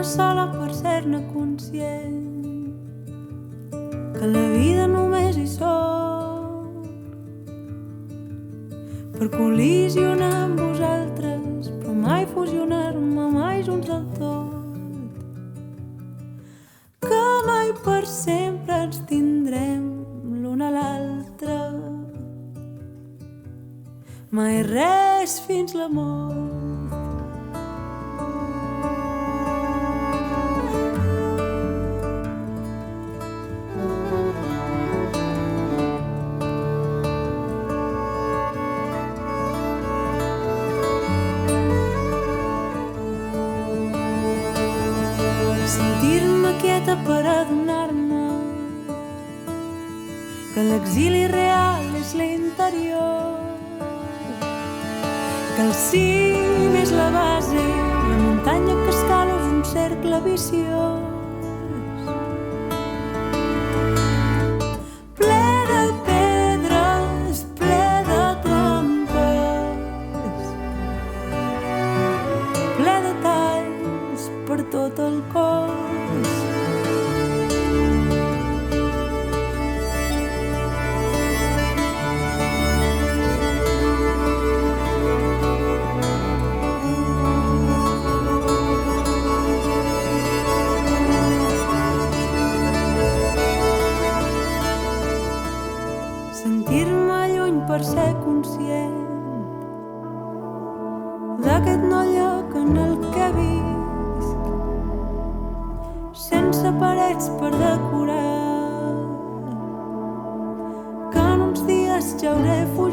sola per ser-ne conscient que la vida només hi sóc per col·lisionar amb vosaltres, però mai fusionar-me mai junts del tot, que mai per sempre ens tindrem l'un a l'altre, mai res fins la mort. Sentir-me quieta per adonar-me que l'exili real és l'interior, que el cim és la base, la muntanya que escalo és un cercle viciós, ple de pedres, ple de trampes, ple de talls per tot el cos. Sentir-me lluny per ser conscient d'aquest nou lloc en el que visc, sense parets per decorar, que en uns dies ja hauré fugit